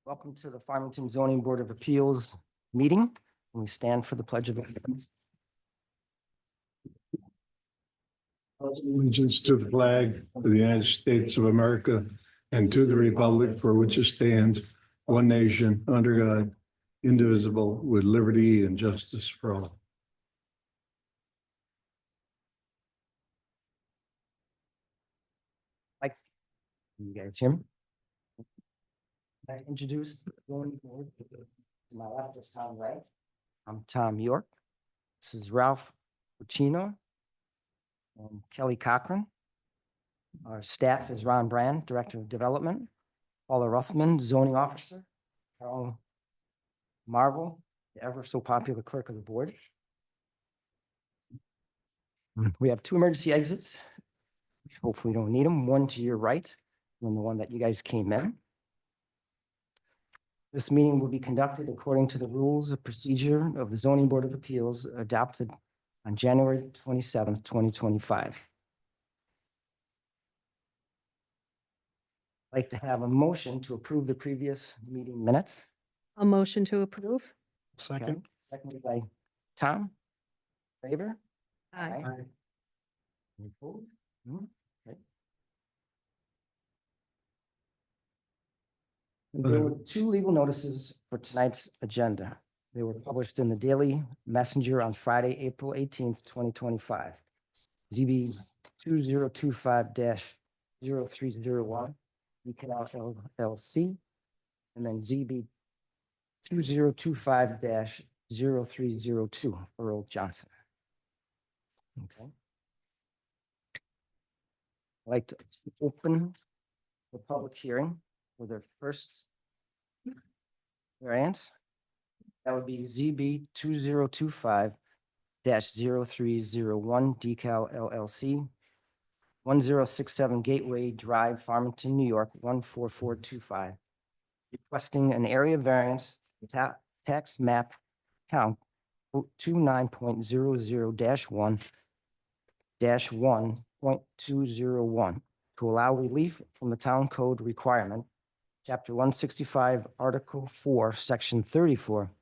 Welcome to the Farmington Zoning Board of Appeals meeting. We stand for the Pledge of Allegiance. Allegiance to the flag of the United States of America and to the republic for which it stands, one nation, under God, indivisible, with liberty and justice for all. You guys hear me? I introduce the zoning board. To my left is Tom Ray. I'm Tom York. This is Ralph Puccino and Kelly Cochran. Our staff is Ron Brand, Director of Development, Paula Ruthman, Zoning Officer, Carol Marvel, the ever so popular Clerk of the Board. We have two emergency exits. Hopefully you don't need them. One to your right, and the one that you guys came in. This meeting will be conducted according to the rules of procedure of the Zoning Board of Appeals adopted on January 27th, 2025. I'd like to have a motion to approve the previous meeting minutes. A motion to approve? Okay. Seconded by Tom. Favor? Aye. Any opposed? No? Okay. There were two legal notices for tonight's agenda. They were published in the Daily Messenger on Friday, April 18th, 2025. ZB 2025-0301, DeKalb LLC, and then ZB 2025-0302, Earl Johnson. Okay. I'd like to open the public hearing for their first variance. That would be ZB 2025-0301, Decal LLC, 1067 Gateway Drive, Farmington, New York, 14425, requesting an area variance for tax map count 29.00-1-1.201 to allow relief from the town code requirement, Chapter 165, Article 4, Section 34,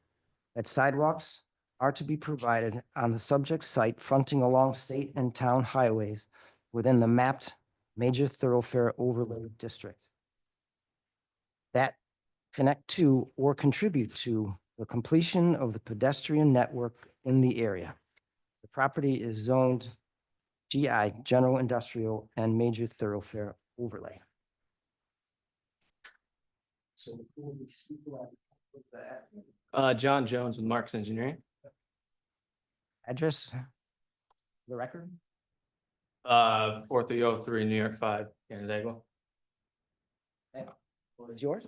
that sidewalks are to be provided on the subject site fronting along state and town highways within the mapped major thoroughfare overlay district that connect to or contribute to the completion of the pedestrian network in the area. The property is zoned GI, General Industrial, and Major Thoroughfare Overlay. So who will be speaking with that John Jones with Marks Engineering. address? The record? 4303 New York 5, Canandaigua. What is yours?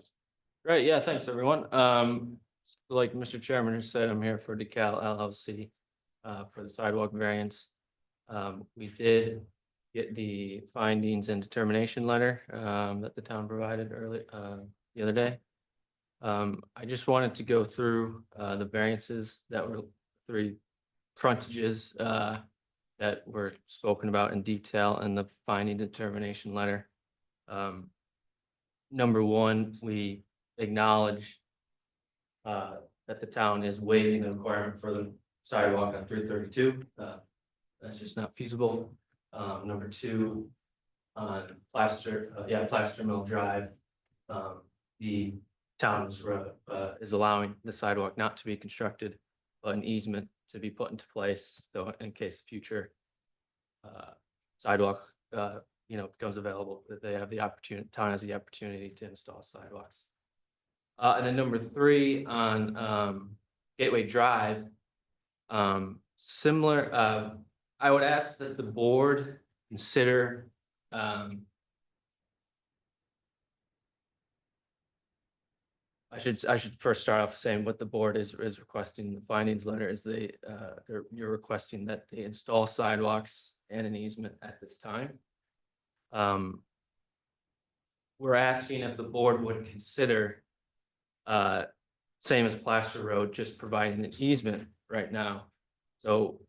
Right, yeah, thanks everyone. Like Mr. Chairman has said, I'm here for Decal LLC for the sidewalk variance. We did get the findings and determination letter that the town provided early the other day. I just wanted to go through the variances that were three frontages that were spoken about in detail in the finding determination letter. Number one, we acknowledge that the town is waiving the requirement for the sidewalk on 332. That's just not feasible. Number two, on Plaster Mill Drive, the town is allowing the sidewalk not to be constructed, but an easement to be put into place. So in case future sidewalk, becomes available, that they have the opportunity, town has the opportunity to install sidewalks. And then number three on Gateway Drive, similar. I would ask that the board consider I should first start off saying what the board is requesting in the findings letter is you're requesting that they install sidewalks and an easement at this time. We're asking if the board would consider same as Plaster Road, just providing an easement right now. So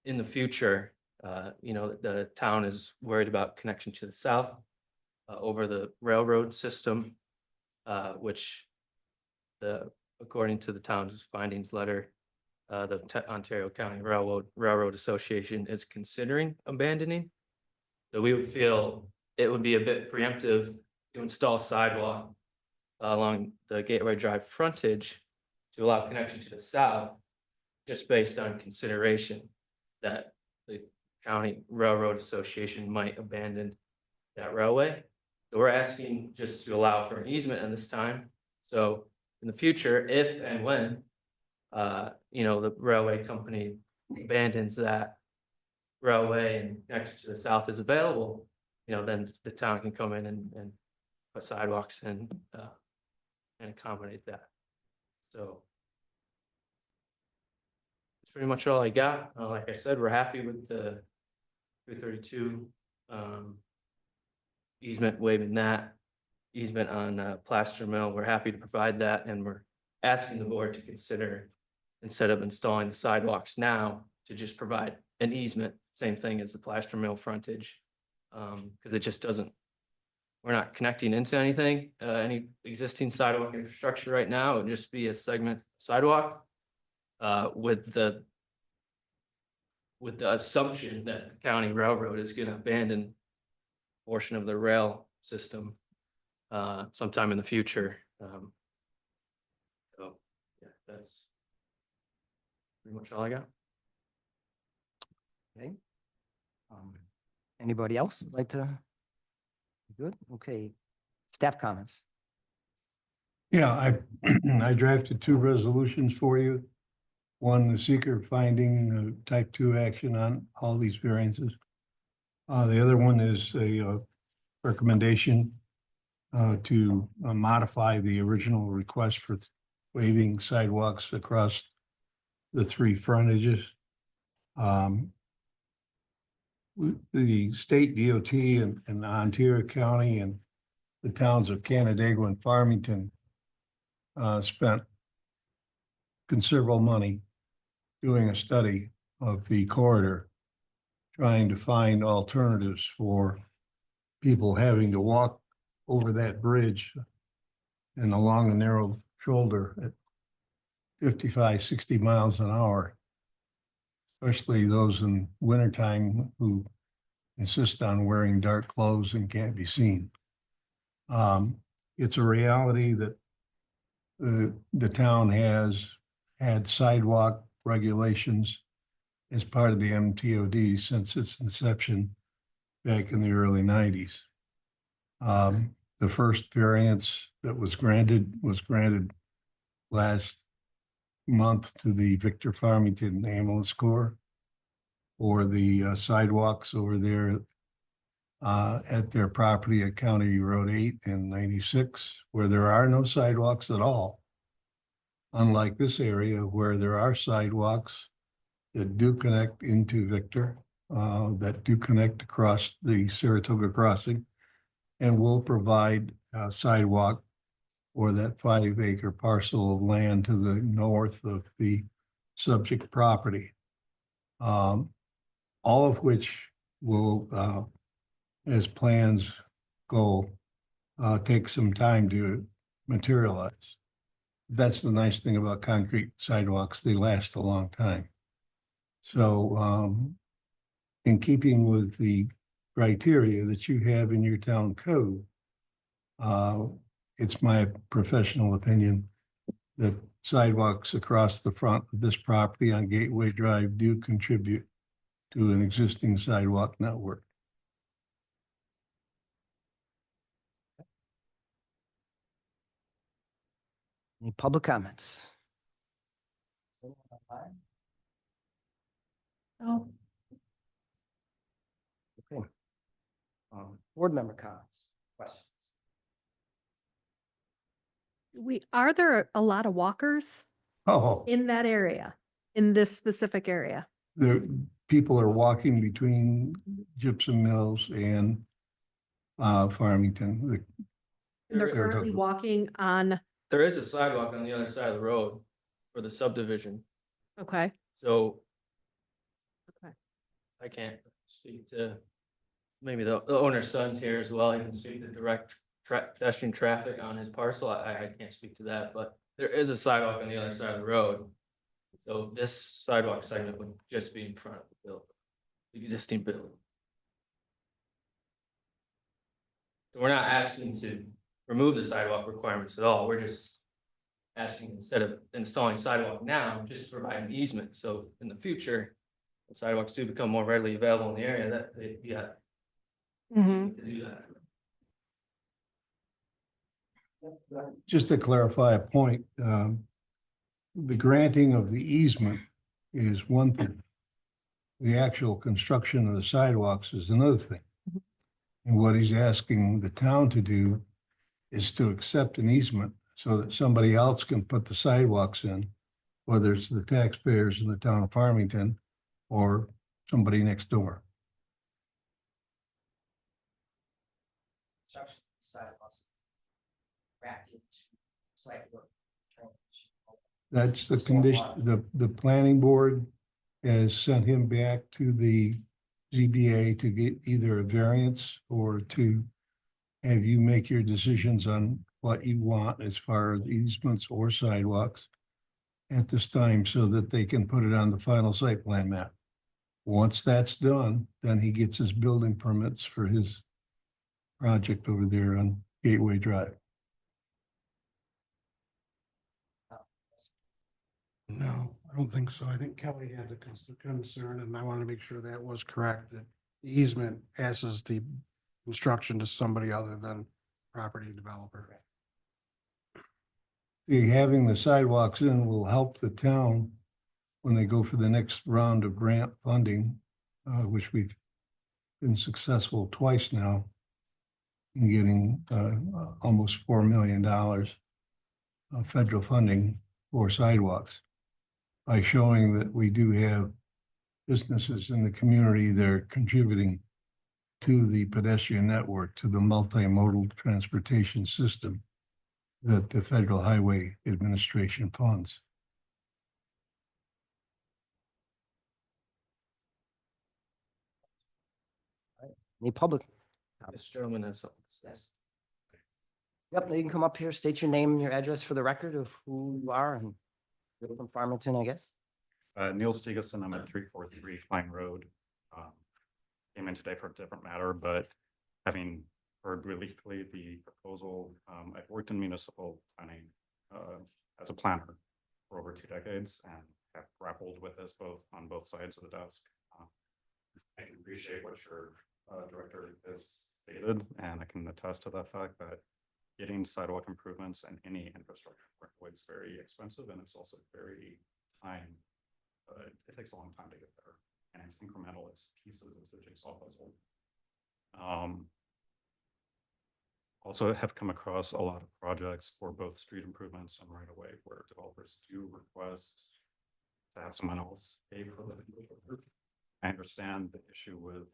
in the future, the town is worried about connection to the south over the railroad system, which according to the town's findings letter, the Ontario County Railroad Association is considering abandoning. So we would feel it would be a bit preemptive to install sidewalk along the Gateway Drive frontage to allow connection to the south, just based on consideration that the County Railroad Association might abandon that railway. So we're asking just to allow for an easement at this time. So in the future, if and when, the railway company abandons that railway and connection to the south is available, then the town can come in and put sidewalks and accommodate that. So that's pretty much all I got. Like I said, we're happy with the 332 easement, waiving that easement on Plaster Mill. We're happy to provide that, and we're asking the board to consider, instead of installing the sidewalks now, to just provide an easement, same thing as the Plaster Mill frontage. Because it just doesn't, we're not connecting into anything, any existing sidewalk infrastructure right now. It would just be a segment sidewalk with the assumption that the county railroad is going to abandon a portion of the rail system sometime in the future. So yeah, that's pretty much all I got. Okay. Anybody else like to? Good, okay. Staff comments. Yeah, I drafted two resolutions for you. One, the seeker finding type 2 action on all these variances. The other one is a recommendation to modify the original request for waiving sidewalks across the three frontages. The state DOT and Ontario County and the towns of Canandaigua and Farmington spent considerable money doing a study of the corridor, trying to find alternatives for people having to walk over that bridge and along a narrow shoulder at 55, 60 miles an hour, especially those in wintertime who insist on wearing dark clothes and can't be seen. It's a reality that the town has had sidewalk regulations as part of the MTOD since its inception back in the early 90s. The first variance that was granted last month to the Victor Farmington Ambulance Corps for the sidewalks over there at their property at County Road 8 and 96, where there are no sidewalks at all. Unlike this area where there are sidewalks that do connect into Victor, that do connect across the Saratoga Crossing, and will provide a sidewalk or that 5-acre parcel of land to the north of the subject property. All of which will, as plans go, take some time to materialize. That's the nice thing about concrete sidewalks, they last a long time. So in keeping with the criteria that you have in your town code, it's my professional opinion that sidewalks across the front of this property on Gateway Drive do contribute to an existing sidewalk network. Any public comments? Oh, Okay. Board member comments, questions? are there a lot of walkers Oh, in that area, in this specific area? people are walking between Gypsum Mills and Farmington. And they're There- currently walking on, There is a sidewalk on the other side of the road for the subdivision, okay, so okay. I can't speak to, maybe the owner's son's here as well. He can speak to direct pedestrian traffic on his parcel. I can't speak to that, but there is a sidewalk on the other side of the road. So this sidewalk segment would just be in front of the building, the existing building. So we're not asking to remove the sidewalk requirements at all. We're just asking, instead of installing sidewalk now, just provide an easement. So in the future, when sidewalks do become more readily available in the area, that they, yeah, to do that. Just to clarify a point, the granting of the easement is one thing. The actual construction of the sidewalks is another thing. And what he's asking the town to do is to accept an easement so that somebody else can put the sidewalks in, whether it's the taxpayers in the town of Farmington or somebody next door. Construction sidewalks. Granted, site work, drainage. That's the condition, the planning board has sent him back to the ZBA to get either a variance or to have you make your decisions on what you want as far as easements or sidewalks at this time so that they can put it on the final site plan map. Once that's done, then he gets his building permits for his project over there on Gateway Drive. No, I don't think so. I think Kelly had the concern, and I want to make sure that was correct, that the easement passes the instruction to somebody other than property developer. Having the sidewalks in will help the town when they go for the next round of grant funding, which we've been successful twice now in getting almost $4 million of federal funding for sidewalks, by showing that we do have businesses in the community that are contributing to the pedestrian network, to the multimodal transportation system that the Federal Highway Administration funds. Any public? This gentleman has something. Yes. Yep, you can come up here, state your name and your address for the record of who you are, and you're from Farmington, I guess. Neil Stegeson, I'm at 343 Pine Road. Came in today for a different matter, but having heard briefly the proposal, I've worked in municipal planning as a planner for over 2 decades and have grappled with this on both sides of the desk. I can appreciate what your director has stated, and I can attest to that fact that getting sidewalk improvements and any infrastructure is very expensive, and it's also very time. It takes a long time to get there, and it's incremental. It's pieces. It's the jigsaw puzzle. Also have come across a lot of projects for both street improvements and right away where developers do request to have someone else pay for the infrastructure. I understand the issue with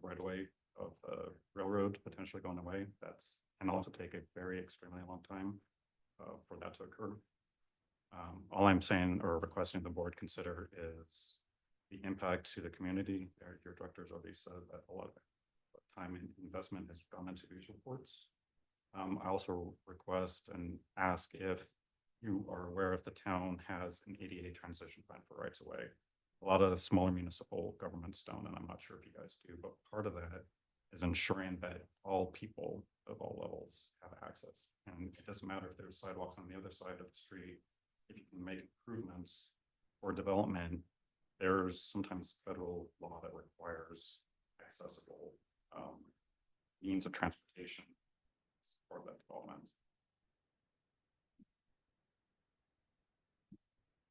right away of the railroad potentially going away. That's can also take a very extremely long time for that to occur. All I'm saying or requesting the board consider is the impact to the community. Your directors already said that a lot of time and investment has gone into these reports. I also request and ask if you are aware if the town has an ADA transition plan for rights of way. A lot of the smaller municipal governments don't, and I'm not sure if you guys do, but part of that is ensuring that all people of all levels have access. And it doesn't matter if there's sidewalks on the other side of the street. If you can make improvements or development, there's sometimes federal law that requires accessible means of transportation for that development.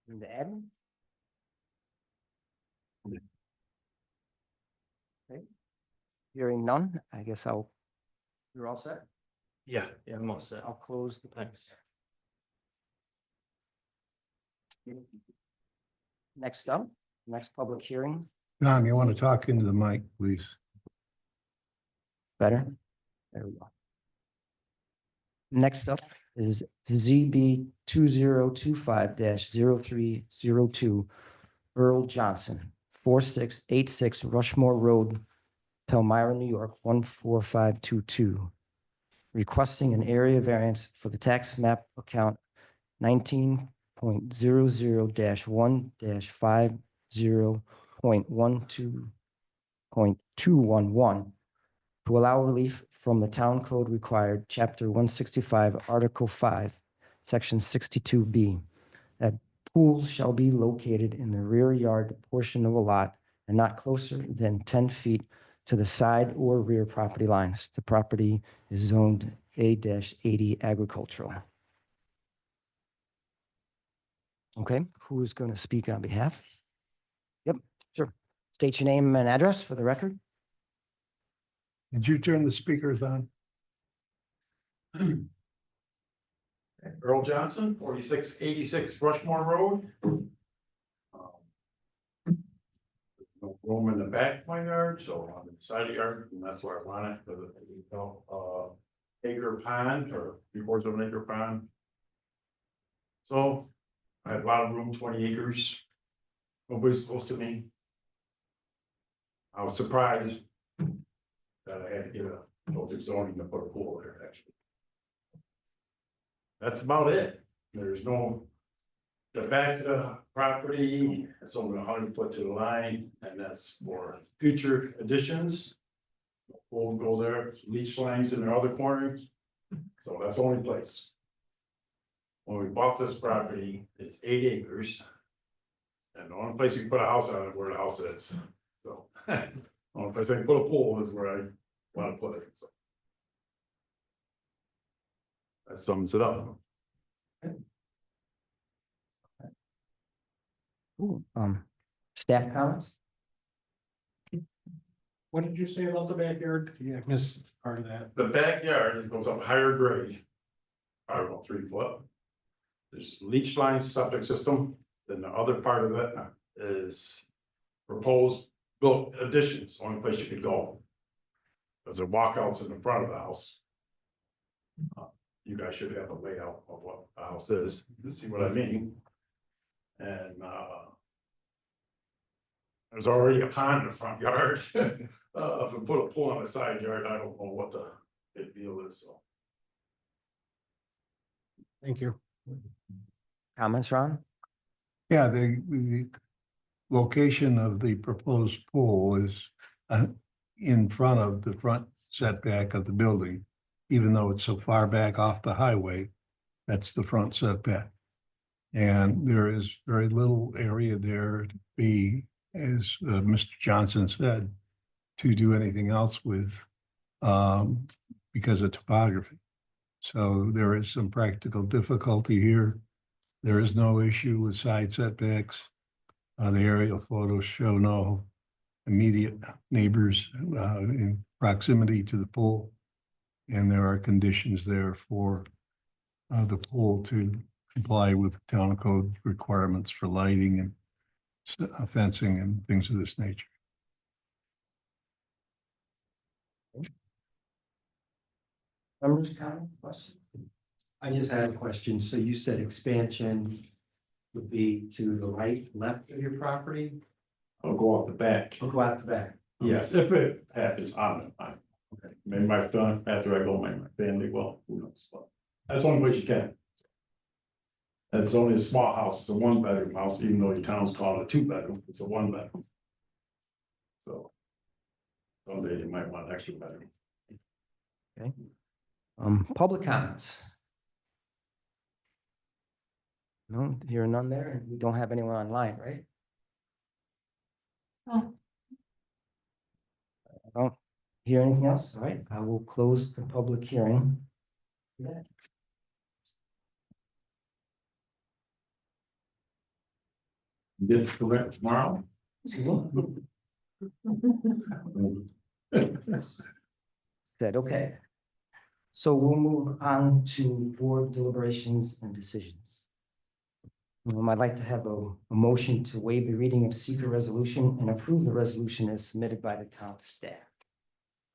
And to add? Okay. Hearing none, I guess you're all set. Yeah, I'm all set. I'll close the. Thanks. Next up, next public hearing. Tom, you want to talk into the mic, please? Better? There we go. Next up is ZB 2025-0302, Earl Johnson, 4686 Rushmore Road, Palmyra, New York, 14522. Requesting an area variance for the tax map account 19.00-1-50.211 to allow relief from the town code required, chapter 165, article 5, section 62B. That pools shall be located in the rear yard portion of a lot and not closer than 10 feet to the side or rear property lines. The property is zoned A-80 agricultural. Okay, who is going to speak on behalf? Yep, sure. State your name and address for the record. Did you turn the speakers on? Earl Johnson, 4686 Rushmore Road. No room in the back of my yard, so on the side of the yard, and that's where I want it, because acre pond or 3/4 of an acre pond. So I have a lot of room, 20 acres. Nobody's close to me. I was surprised that I had to get a filter zoning to put a pool there, actually. That's about it. There's no, the back of the property, it's only 100 foot to the line, and that's for future additions. We'll go there, leach lines in the other corner, so that's the only place. When we bought this property, it's 8 acres. And the only place you can put a house on is where the house is, so. The only place I can put a pool is where I want to put it, so. That sums it up. Ooh, staff comments? What did you say about the backyard? Yeah, I missed part of that. The backyard, it goes up higher grade. Probably about 3 foot. There's leach line septic system, then the other part of it is proposed built additions, only place you could go. There's a walkouts in the front of the house. You guys should have a layout of what the house is, you see what I mean? And there's already a pond in the front yard. If we put a pool on the side yard, I don't know what the big deal is, so. Thank you. Comments, Ron? Yeah, the location of the proposed pool is in front of the front setback of the building. Even though it's so far back off the highway, that's the front setback. And there is very little area there to be, as Mr. Johnson said, to do anything else with because of topography. So there is some practical difficulty here. There is no issue with side setbacks. The aerial photos show no immediate neighbors in proximity to the pool. And there are conditions there for the pool to comply with town code requirements for lighting and fencing and things of this nature. Members, comment, question? I just had a question. So you said expansion would be to the right, left of your property? I'll go out the back. Or go out the back? Yes, if it happens on it, fine. Okay, maybe my son, after I go, maybe my family will, who knows, but that's the only place you can. And it's only a small house, it's a 1-bedroom house, even though your town's calling it a 2-bedroom, it's a 1-bedroom. So. Someday you might want an extra bedroom. Okay. Public comments? No, here none there, and we don't have anyone online, right? Oh. I don't hear anything else, all right, I will close the public hearing. Get it correct tomorrow. Good, okay. So we'll move on to board deliberations and decisions. I'd like to have a motion to waive the reading of seeker resolution and approve the resolution as submitted by the town staff.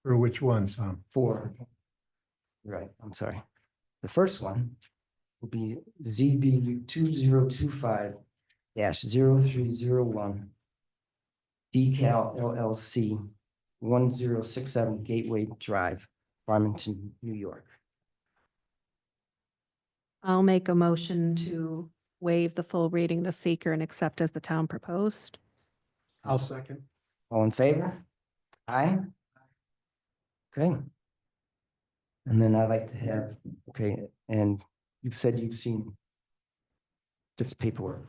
For which one, Tom? For, right, I'm sorry. The first one will be ZB 2025-0301 Decal LLC 1067 Gateway Drive, Farmington, New York. I'll make a motion to waive the full reading of the seeker and accept as the town proposed. I'll second. All in favor? Aye. Okay. And then I'd like to have, okay, and you've said you've seen this paperwork.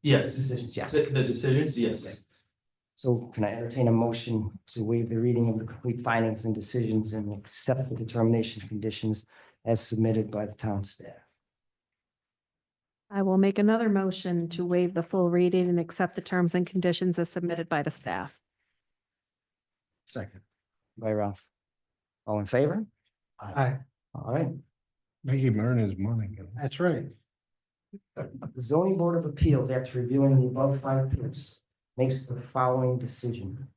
Yes. Decisions, yes. The decisions, yes. Okay. So can I entertain a motion to waive the reading of the complete findings and decisions and accept the determination conditions as submitted by the town staff? I will make another motion to waive the full reading and accept the terms and conditions as submitted by the staff. Second. By Ralph. All in favor? Aye. All right. Make him earn his money. That's right. The zoning board of appeals, after reviewing the above five proofs, makes the following decision.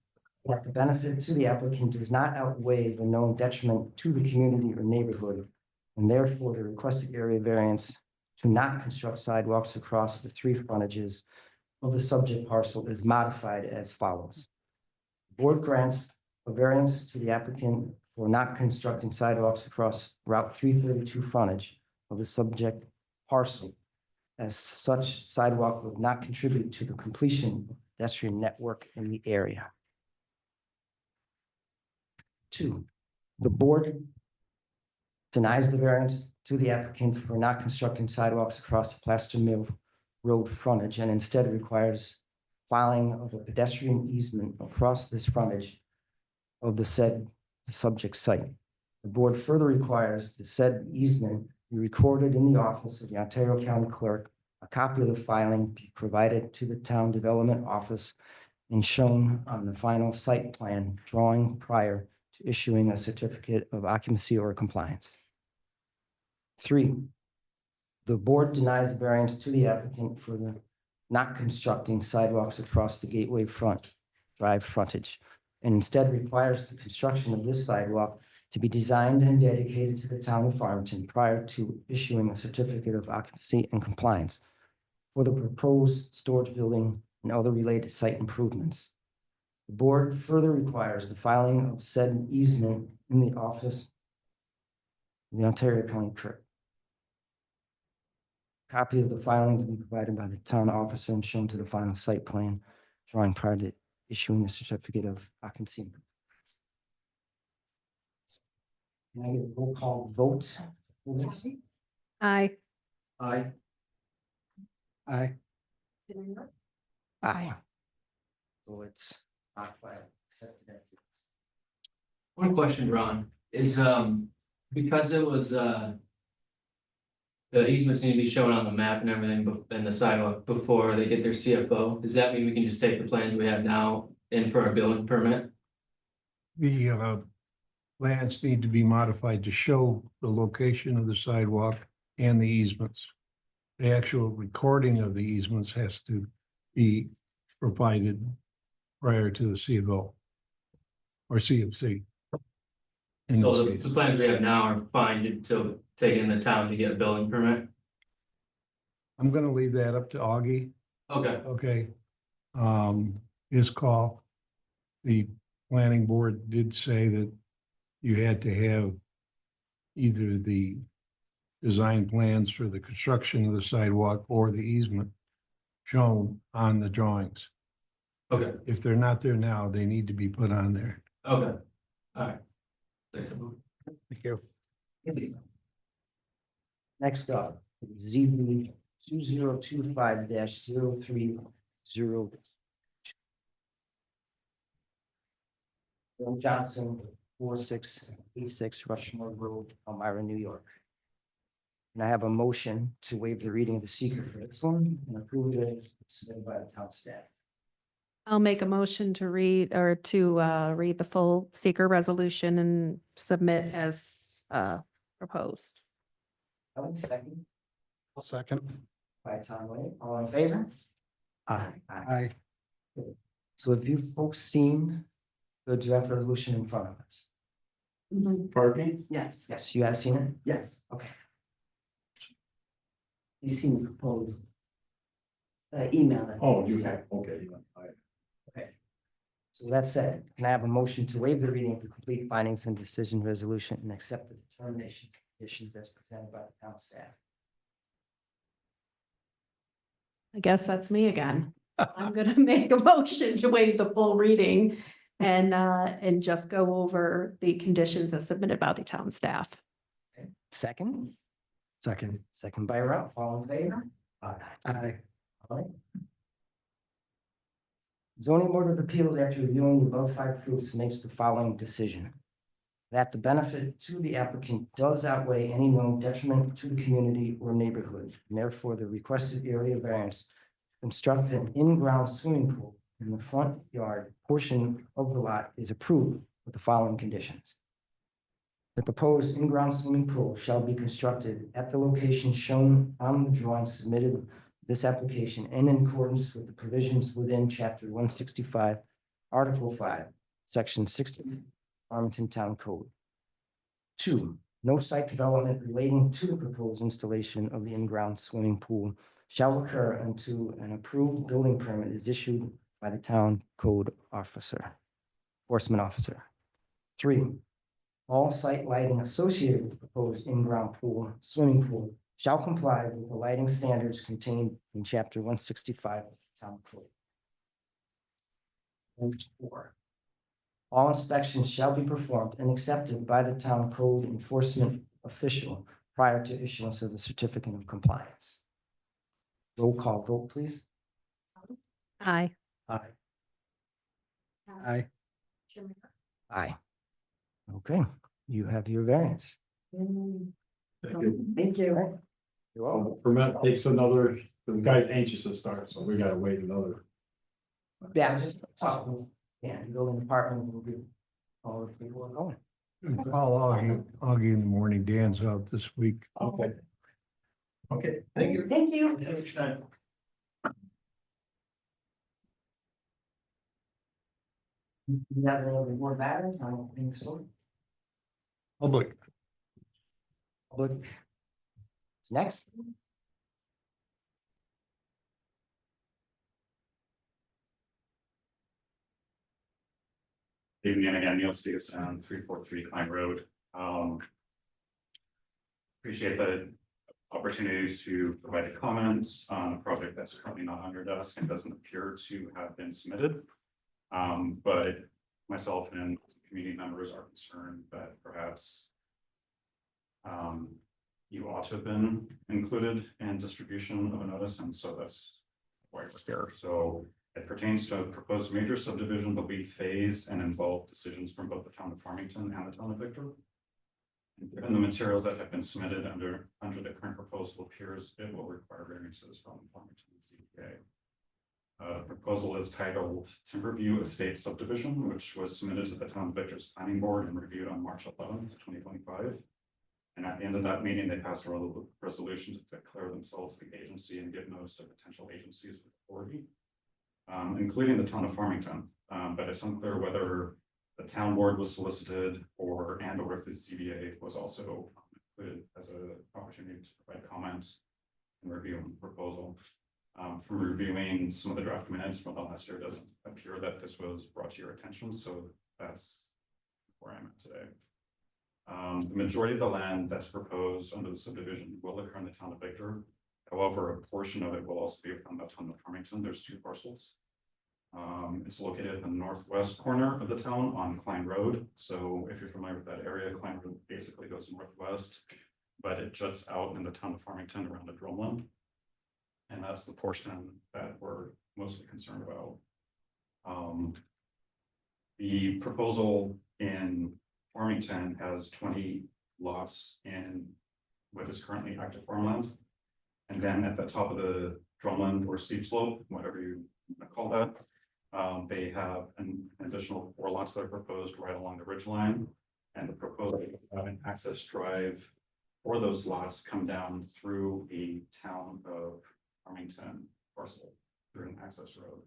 That the benefit to the applicant does not outweigh the known detriment to the community or neighborhood, and therefore the requested area variance to not construct sidewalks across the three frontages of the subject parcel is modified as follows. The board grants a variance to the applicant for not constructing sidewalks across Route 332 frontage of the subject parcel, as such sidewalk would not contribute to the completion of pedestrian network in the area. 2, the board denies the variance to the applicant for not constructing sidewalks across the Plaster Mill Road frontage and instead requires filing of a pedestrian easement across this frontage of the said subject site. The board further requires the said easement be recorded in the office of the Ontario County Clerk, a copy of the filing be provided to the Town Development Office and shown on the final site plan drawing prior to issuing a certificate of occupancy or compliance. 3, the board denies variance to the applicant for the not constructing sidewalks across the Gateway Front Drive frontage, and instead requires the construction of this sidewalk to be designed and dedicated to the town of Farmington prior to issuing a certificate of occupancy and compliance for the proposed storage building and other related site improvements. The board further requires the filing of said easement in the office of the Ontario County Clerk. Copy of the filing to be provided by the town officer and shown to the final site plan drawing prior to issuing the certificate of occupancy. Can I get a roll call vote? Aye. Aye. Aye. Aye. So it's modified, accepted as it is. One question, Ron, is, because it was, the easements need to be shown on the map and everything, but and the sidewalk before they get their CFO, does that mean we can just take the plans we have now in for a building permit? The plans need to be modified to show the location of the sidewalk and the easements. The actual recording of the easements has to be provided prior to the CFO or CFC. In So this the case, plans we have now are fine to take in the town to get a building permit? I'm gonna leave that up to Augie. Okay, Okay. His call. The planning board did say that you had to have either the design plans for the construction of the sidewalk or the easement shown on the drawings. okay, If they're not there now, they need to be put on there. okay, all right. Thanks, everyone. Thank you. Next up, ZB 2025-030. Bill Johnson, 4686 Rushmore Road, Elmira, New York. And I have a motion to waive the reading of the seeker for this one and approve it as submitted by the town staff. I'll make a motion to read or to read the full seeker resolution and submit as proposed. Ellen, second I'll second. by Tom Lane. All in favor? Aye. Aye. So have you folks seen the draft resolution in front of us? Parking? Yes. Yes, you have seen it? Yes. Okay. You seen the proposed email. that- Oh, you have, okay. So that said, can I have a motion to waive the reading of the complete findings and decision resolution and accept the determination conditions as presented by the town staff. I guess that's me again. I'm gonna make a motion to waive the full reading and just go over the conditions as submitted by the town staff. Second, Second. second by Ralph, all in favor? Aye. All right. Zoning Board of Appeals, after reviewing the above five proofs, makes the following decision. That the benefit to the applicant does outweigh any known detriment to the community or neighborhood, and therefore the requested area variance to construct an in-ground swimming pool in the front yard portion of the lot is approved with the following conditions. The proposed in-ground swimming pool shall be constructed at the location shown on the drawing submitted with this application and in accordance with the provisions within chapter 165, article 5, section 60, Farmington Town Code. 2, no site development relating to the proposed installation of the in-ground swimming pool shall occur until an approved building permit is issued by the town code enforcement officer. 3, all site lighting associated with the proposed in-ground pool, swimming pool, shall comply with the lighting standards contained in chapter 165 of the town code. And 4, all inspections shall be performed and accepted by the town code enforcement official prior to issuance of the certificate of compliance. Roll call vote, please. Aye. Aye. Aye. Aye. Okay, you have your variance. Thank you. Thank you. You're welcome. Permit takes another, the guy's anxious to start, so we gotta wait another. Yeah, just talking, building department will get all the people are going. Call Augie in the morning. Dan's out this week. Okay. Okay, thank you. Thank you. Have a good night. You have any other more matters? I don't think so. Public. Public. What's next? Evening again, Neil Stevenson, 343 Klein Road. Appreciate the opportunities to provide comments on a project that's currently not on your desk and doesn't appear to have been submitted. But myself and community members are concerned that perhaps you ought to have been included in distribution of a notice, and so that's why we're here. So it pertains to a proposed major subdivision that will be phased and involve decisions from both the town of Farmington and the town of Victor. And given the materials that have been submitted under the current proposal appears, it will require variances from Farmington ZBA. Proposal is titled Timberview Estate Subdivision, which was submitted to the town of Victor's planning board and reviewed on March 11th, 2025. And at the end of that meeting, they passed a resolution to declare themselves the agency and give notice to potential agencies with authority, including the town of Farmington. But it's unclear whether the town board was solicited or if the ZBA was also included as an opportunity to provide comments and review on the proposal. From reviewing some of the draft minutes from the last year, it doesn't appear that this was brought to your attention, so that's where I'm at today. The majority of the land that's proposed under the subdivision will occur in the town of Victor. However, a portion of it will also be within the town of Farmington. There's 2 parcels. It's located in the northwest corner of the town on Klein Road. So if you're familiar with that area, Klein Road basically goes northwest, but it juts out in the town of Farmington around the drumlin. And that's the portion that we're mostly concerned about. The proposal in Farmington has 20 lots in what is currently active farmland. And then at the top of the drumlin or steep slope, whatever you call that, they have an additional 4 lots that are proposed right along the ridge line. And the proposal to have an access drive for those lots come down through a town of Farmington parcel through an access road.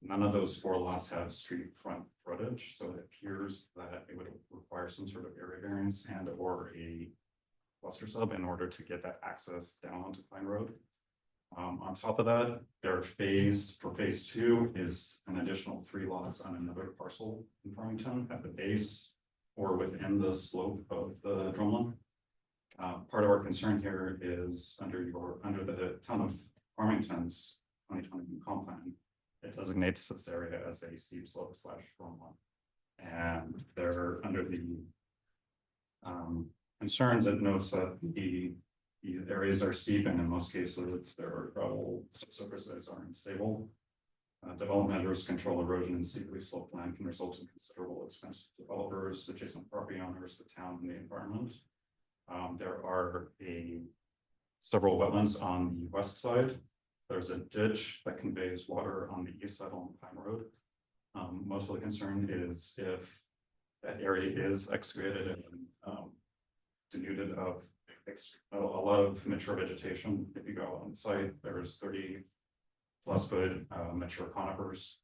None of those 4 lots have street front frontage, so it appears that it would require some sort of area variance and or a cluster sub in order to get that access down onto Klein Road. On top of that, they're phased for phase 2 is an additional 3 lots on another parcel in Farmington at the base or within the slope of the drumlin. Part of our concern here is under the town of Farmington's 2020 comp plan. It designates this area as a steep slope / shoreline. And they're under the concerns. It notes that the areas are steep, and in most cases there are gravel surfaces are unstable. Development measures control erosion and steeply sloped land can result in considerable expense to developers, adjacent property owners, the town, and the environment. There are several wetlands on the west side. There's a ditch that conveys water on the east side on Pine Road. Most of the concern is if that area is excavated and denuded of a lot of mature vegetation. If you go on site, there's 30+ foot mature conifers.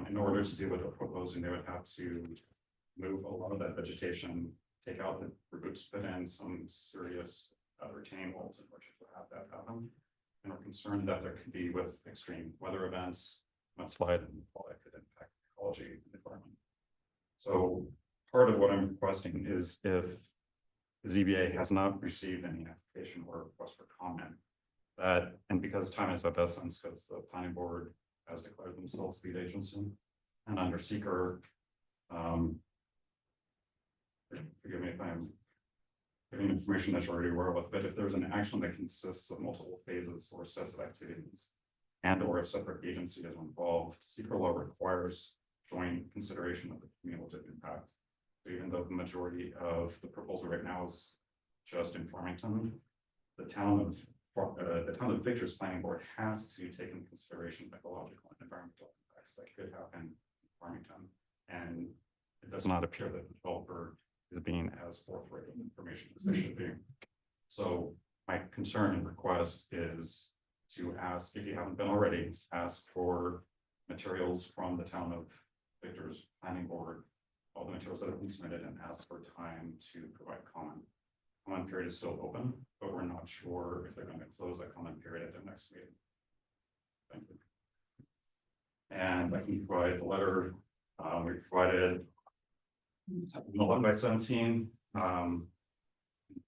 In order to do what they're proposing, they would have to move a lot of that vegetation, take out the roots, put in some serious retaining walls in order to have that happen. And we're concerned that there could be, with extreme weather events, mudslide, and all that could impact ecology and environment. So part of what I'm requesting is if the ZBA has not received any application or request for comment, that, and because time is of essence, because the planning board has declared themselves lead agency, and under seeker, forgive me if I'm giving information that you're already aware of, but if there's an action that consists of multiple phases or sets of activities, and or if separate agency is involved, seeker law requires joint consideration of the cumulative impact. So even though the majority of the proposal right now is just in Farmington, the town of Victor's planning board has to take into consideration ecological and environmental impacts that could happen in Farmington. And it does not appear that the developer is being as forthright with information as they should be. So my concern and request is to ask, if you haven't been already, ask for materials from the town of Victor's planning board, all the materials that have been submitted, and ask for time to provide comment. Comment period is still open, but we're not sure if they're going to close that comment period at their next meeting. Thank you. And I can provide the letter. We provided 11/17.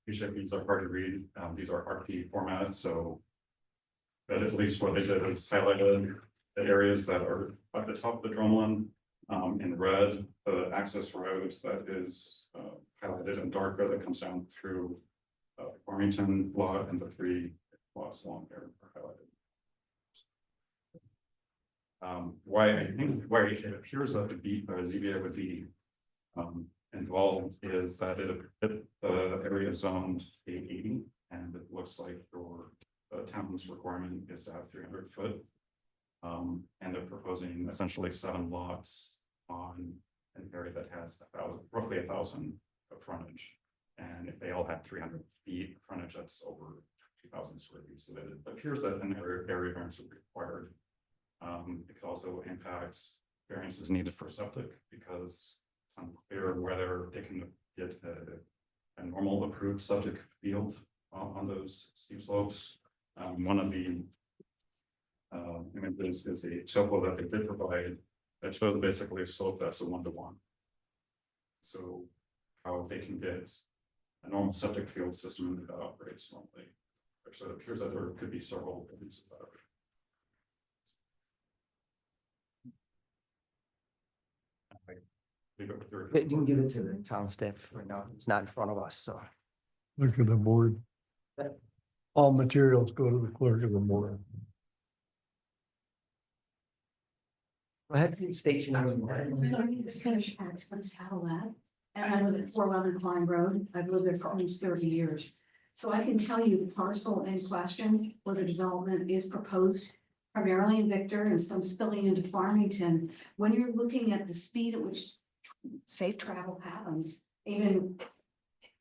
Appreciate these are hard to read. These are RP formatted, so but at least what they did is highlighted the areas that are at the top of the drumlin in red, the access road that is highlighted in darker that comes down through Farmington lot, and the 3 lots along there are highlighted. Why it appears that the ZBA would be involved is that the area is zoned 880, and it looks like your town's requirement is to have 300 foot. And they're proposing essentially 7 lots on an area that has roughly 1,000 of frontage. And if they all had 300 feet of frontage, that's over 2,000 square feet. So that it appears that an area variance would be required. It could also impact variances needed for septic, because it's unclear whether they can get a normal approved septic field on those steep slopes. One of the images is a topo that they did provide that shows basically a slope that's a 1-to-1. So how they can get a normal septic field system that operates normally. So it appears that there could be several images that are. You can give it to the town staff right now. It's not in front of us, so. Clerk of the board. All materials go to the clerk of the board. Go ahead, state your name. And I live at 411 Klein Road. I've lived there for almost 30 years. So I can tell you the parcel in question where the development is proposed, primarily in Victor and some spilling into Farmington. When you're looking at the speed at which safe travel happens, even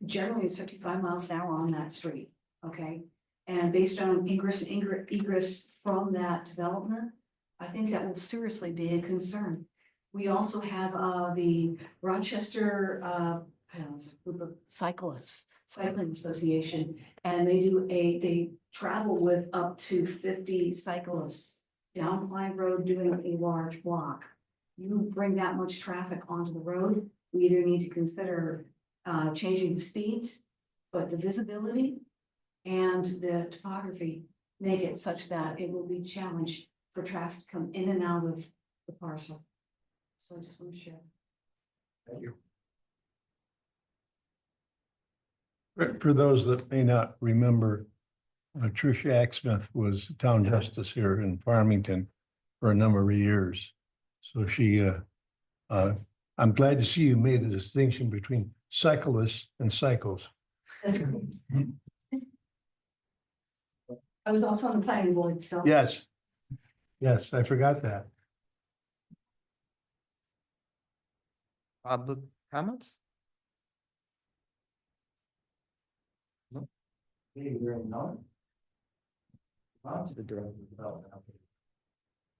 generally it's 55 miles an hour on that street, okay? And based on ingress and egress from that development, I think that will seriously be a concern. We also have the Rochester group of cyclists, cycling association, and they travel with up to 50 cyclists down Klein Road doing a large block. You bring that much traffic onto the road, we either need to consider changing the speeds but the visibility and the topography make it such that it will be challenged for traffic to come in and out of the parcel. So I just want to share. Thank you. For those that may not remember, Tricia Axsmith was town justice here in Farmington for a number of years. So she, I'm glad to see you made a distinction between cyclists and cycles. That's great. I was also on the planning board, so. Yes. Yes, I forgot that. Public comments? No. Hearing none. On to the Director of Development.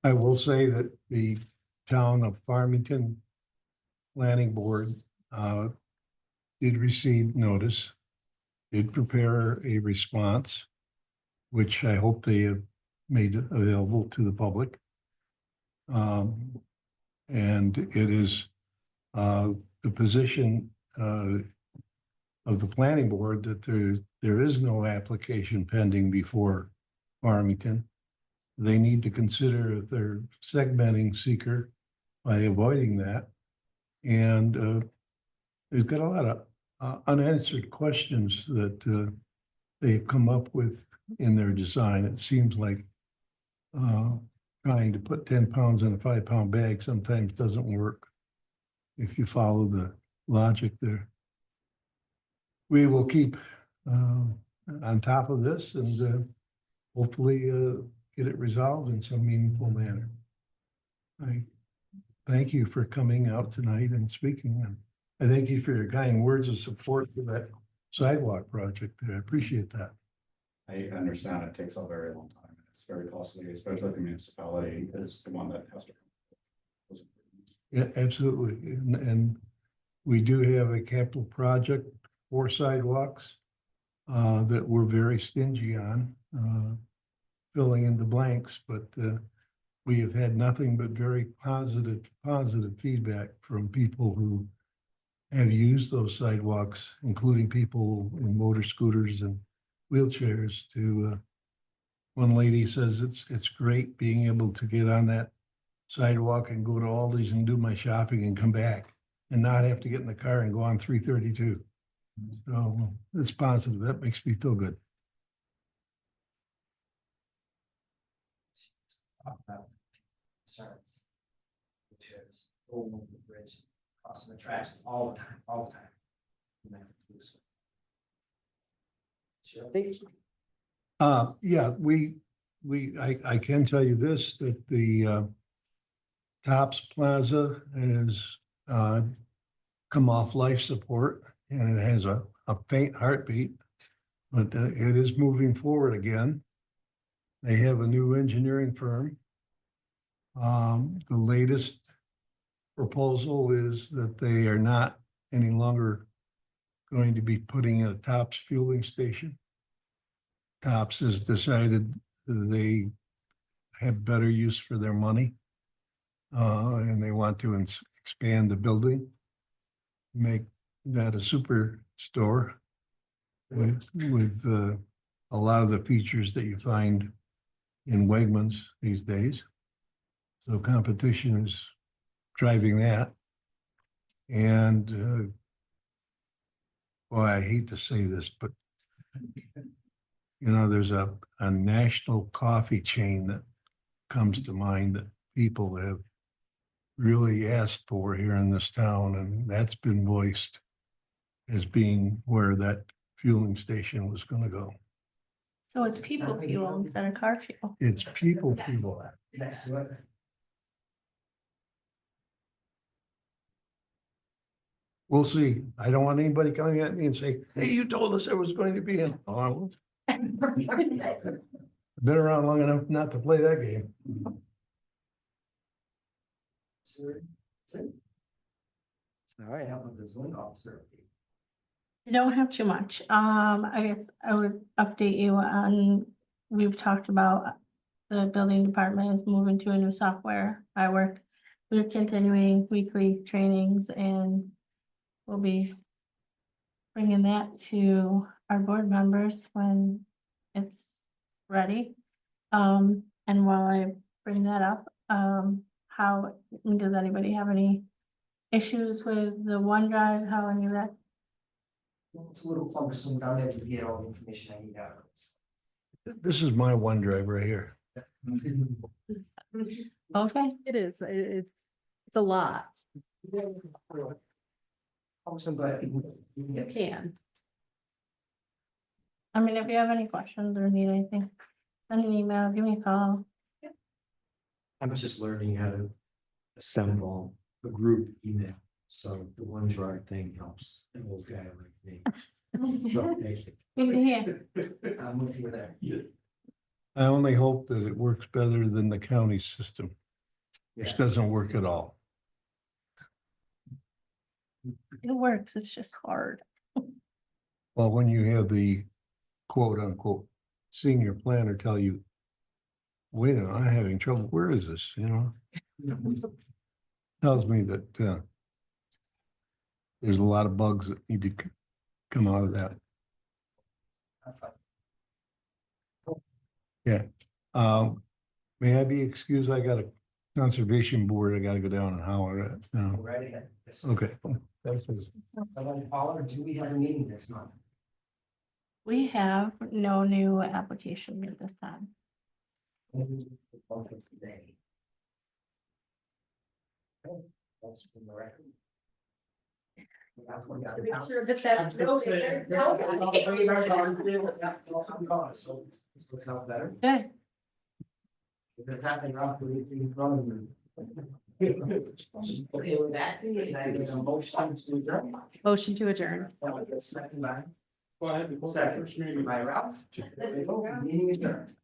I will say that the town of Farmington Planning Board did receive notice, did prepare a response, which I hope they have made available to the public. And it is the position of the planning board that there is no application pending before Farmington. They need to consider if they're segmenting seeker by avoiding that. And there's got a lot of unanswered questions that they've come up with in their design. It seems like trying to put 10 pounds in a 5-pound bag sometimes doesn't work if you follow the logic there. We will keep on top of this and hopefully get it resolved in some meaningful manner. I thank you for coming out tonight and speaking, and I thank you for your kind words of support for that sidewalk project there. I appreciate that. I understand it takes a very long time. It's very costly, especially the municipality is the one that has to. Yeah, absolutely. And we do have a capital project for sidewalks that we're very stingy on, filling in the blanks, but we have had nothing but very positive feedback from people who have used those sidewalks, including people in motor scooters and wheelchairs. To one lady says it's great being able to get on that sidewalk and go to Aldi's and do my shopping and come back and not have to get in the car and go on 332. So it's positive. That makes me feel good. Talk about concerns, which is over the bridge, crossing the tracks all the time, all the time. It's your update. Yeah, I can tell you this, that the Tops Plaza has come off life support and it has a faint heartbeat, but it is moving forward again. They have a new engineering firm. The latest proposal is that they are not any longer going to be putting in a Tops fueling station. Tops has decided they have better use for their money. And they want to expand the building, make that a super store with a lot of the features that you find in Wegmans these days. So competition is driving that. And boy, I hate to say this, but you know, there's a national coffee chain that comes to mind that people have really asked for here in this town, and that's been voiced as being where that fueling station was going to go. So it's people fuel instead of car fuel. It's people fuel. Excellent. We'll see. I don't want anybody coming at me and say, hey, you told us there was going to be an. Oh, I won't. I've been around long enough not to play that game. All right, how about the zoning officer? You don't have too much. I guess I would update you on, we've talked about the building department is moving to a new software. We're continuing weekly trainings and we'll be bringing that to our board members when it's ready. And while I bring that up, does anybody have any issues with the OneDrive, how any of that? It's a little cumbersome, but I'm able to get all the information I need out of it. This is my OneDrive right here. Okay, It is, it's a lot. Cumbersome, but you can You get can. I mean, if you have any questions or need anything, send an email, give me a call. I'm just learning how to assemble a group email, so the OneDrive thing helps an old guy like me. So, thank you. Good to hear. I'm with you there. I only hope that it works better than the county system, which Yeah. doesn't work at all. It works, it's just hard. Well, when you have the quote unquote senior planner tell you, wait a minute, I'm having trouble, where is this, you know? Tells me that there's a lot of bugs that need to come out of that. Yeah. May I be excused? I got a conservation board. I gotta go down and holler at. Go right ahead. Yes. Okay. Paula, do we have a meeting next month? We have no new application at this time. Today. Okay, that's in the record. Make sure that that's noted. There's no- Looks out better. Good. If it happened, I'll put it in front of you. Okay, with that, I get a motion to adjourn. Motion to adjourn. Second by, Go ahead. before the second first meeting. by Ralph. Meeting adjourned.